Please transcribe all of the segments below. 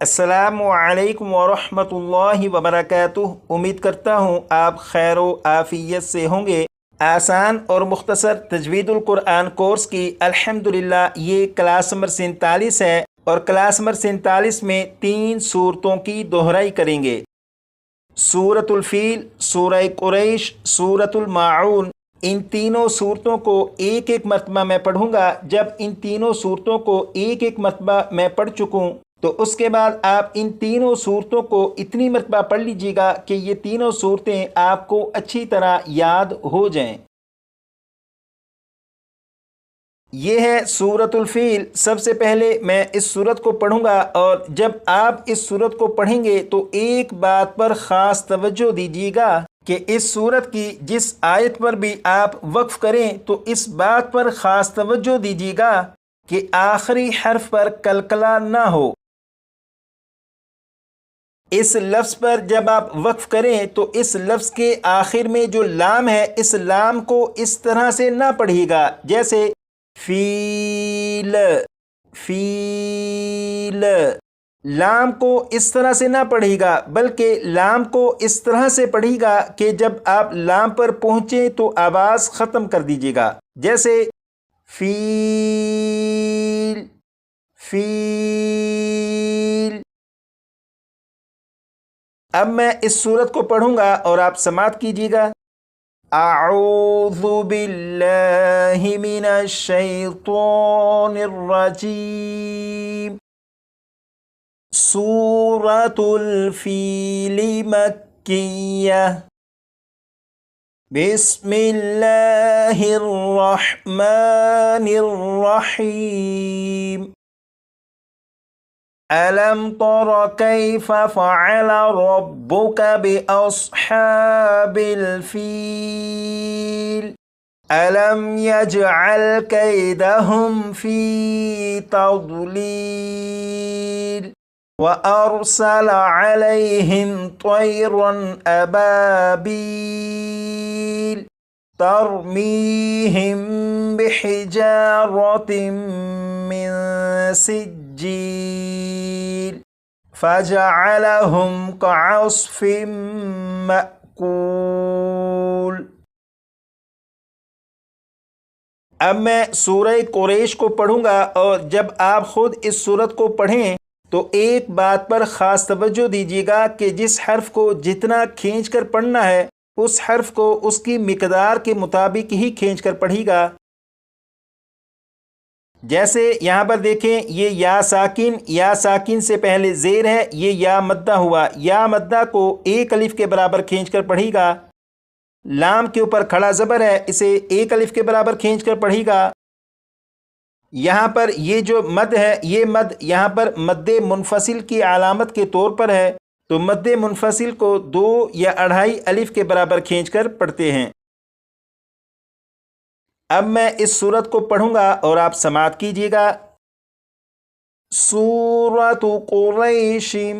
अस्सलामुअलैकुम वरहमतुल्लाहि वबरकातुह। उम्मीद करता हूँ आप खैर आफ़ियत से होंगे। आसान और मुख्तसर तजवीदुल कुरान कोर्स की अल्हम्दुलिल्लाह ये क्लास नंबर 47 है और क्लास नंबर 47 में 3 सूरतों की दोहराई करेंगे। सूरतुल फील, सूरह कुरैश, सूरतुल माऊन। इन तीनों सूरतों को एक एक मरतबा मैं पढ़ूंगा। जब इन तीनों सूरतों को एक एक मरतबा मैं पढ़ चुकूँ तो उसके बाद आप इन तीनों सूरतों को इतनी मरतबा पढ़ लीजिएगा कि ये तीनों सूरतें आपको अच्छी तरह याद हो जाएं। ये है सूरतुल फील। सबसे पहले मैं इस सूरत को पढ़ूंगा और जब आप इस सूरत को पढ़ेंगे तो एक बात पर ख़ास तवज्जो दीजिएगा कि इस सूरत की जिस आयत पर भी आप वक्फ करें तो इस बात पर ख़ास तवज्जो दीजिएगा कि आखिरी हर्फ पर कलकला ना हो। इस लफ्ज़ पर जब आप वक्फ करें तो इस लफ्ज़ के आखिर में जो लाम है, इस लाम को इस तरह से ना पढ़िएगा जैसे फील फील। लाम को इस तरह से ना पढ़िएगा बल्कि लाम को इस तरह से पढ़िएगा कि जब आप लाम पर पहुँचे तो आवाज़ ख़त्म कर दीजिएगा जैसे फील फील। अब मैं इस सूरत को पढ़ूंगा और आप समात कीजिएगा। अऊज़ु बिल्लाहि मिनश शैतानिर रजीम। सूरतुल फील मक्किय्यह। बिस्मिल्लाहिर रहमानिर रहीम। अलम तरा कैफ़ फ़अल रब्बुका बिअस्हाबिल फ़ील। अलम यजअल कैदहुम फ़ी तज़लील व अरसल अलैहिम तयरन अबाबील तरमीहिम बिहिजारतिम मिन सिज्जील फजअलहुम कअस्फिम मअकूल। अब मैं सूरह कुरैश को पढ़ूंगा और जब आप खुद इस सूरत को पढ़ें तो एक बात पर ख़ास तवज्जो दीजिएगा कि जिस हर्फ को जितना खींच कर पढ़ना है उस हर्फ को उसकी मिकदार के मुताबिक ही खींच कर पढ़िएगा। जैसे यहाँ पर देखें, ये या साकिन से पहले ज़ेर है, ये या मद्दा हुआ। या मद्दा को एक अलिफ के बराबर खींच कर पढ़िएगा। लाम के ऊपर खड़ा ज़बर है, इसे एक अलिफ के बराबर खींच कर पढ़िएगा। यहाँ पर ये जो मद है, ये मद यहाँ पर मद्दे मुनफसिल की अलामत के तौर पर है, तो मद्दे मुनफसिल को 2 या 2.5 अलिफ के बराबर खींच कर पढ़ते हैं। अब मैं इस सूरत को पढ़ूंगा और आप समात कीजिएगा। सूरतु कुरैशिम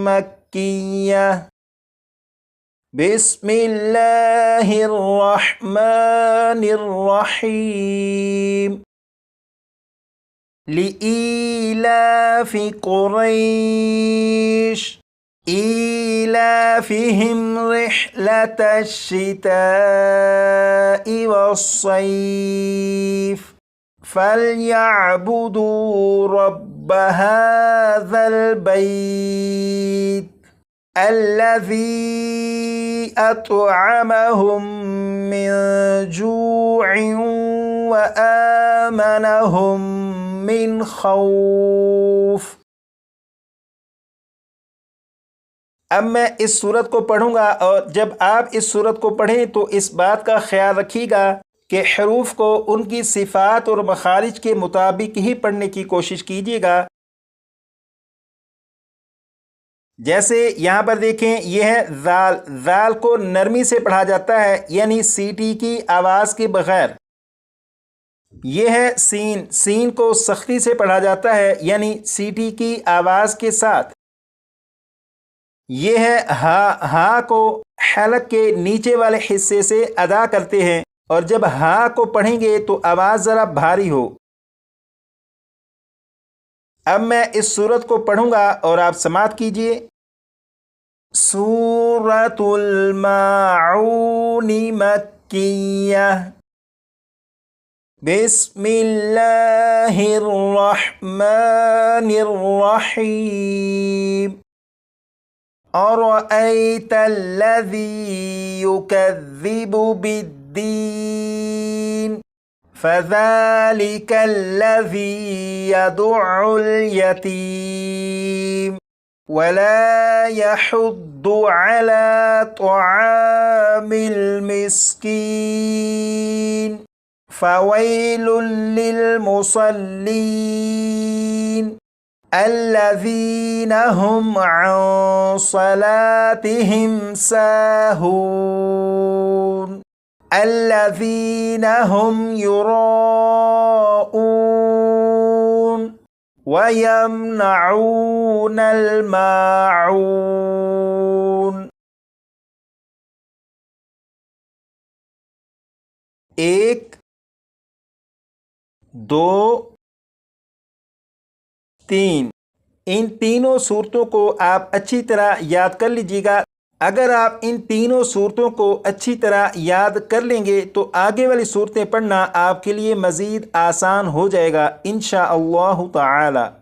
मक्किय्यह। बिस्मिल्लाहिर रहमानिर रहीम। लिईलाफि कुरैश ईलाफिहिम रिह्लतश शिताइ वस्सैफ फलयअबुदू रब्ब हाज़ल बैत अल्लज़ी अतअमहुम मिन जूइन व आमनहुम मिन खौफ। अब मैं इस सूरत को पढ़ूंगा और जब आप इस सूरत को पढ़ें तो इस बात का ख्याल रखिएगा कि हरूफ को उनकी सिफ़ात और मखारिज के मुताबिक ही पढ़ने की कोशिश कीजिएगा। जैसे यहाँ पर देखें, यह है ज़ाल। ज़ाल को नरमी से पढ़ा जाता है यानी सीटी की आवाज़ के बग़ैर। यह है सीन। सीन को सख्ती से पढ़ा जाता है यानी सीटी की आवाज़ के साथ। यह है हा। हा को हलक के नीचे वाले हिस्से से अदा करते हैं और जब हा को पढ़ेंगे तो आवाज़ ज़रा भारी हो। अब मैं इस सूरत को पढ़ूंगा और आप समाअत कीजिए। सूरतुल माऊन मक्किय्या बिस्मिल्लाहिर्रहमानिर्रहीम अरअयतल्लज़ी युकज़्ज़िबु बिद्दीन फ़ज़ालिकल्लज़ी यदुउल यतीम वला यहुद्दु अला तआमिल मिस्कीन फ़वैलुल लिलमुसल्लीन अल्लज़ीना हुम अन सलातिहिम साहून अल्लज़ीना हुम युराऊन व यमनऊनल माऊन। एक, दो, तीन, इन तीनों सूरतों को आप अच्छी तरह याद कर लीजिएगा। अगर आप इन तीनों सूरतों को अच्छी तरह याद कर लेंगे तो आगे वाली सूरतें पढ़ना आपके लिए मज़ीद आसान हो जाएगा इंशाअल्लाह ताला।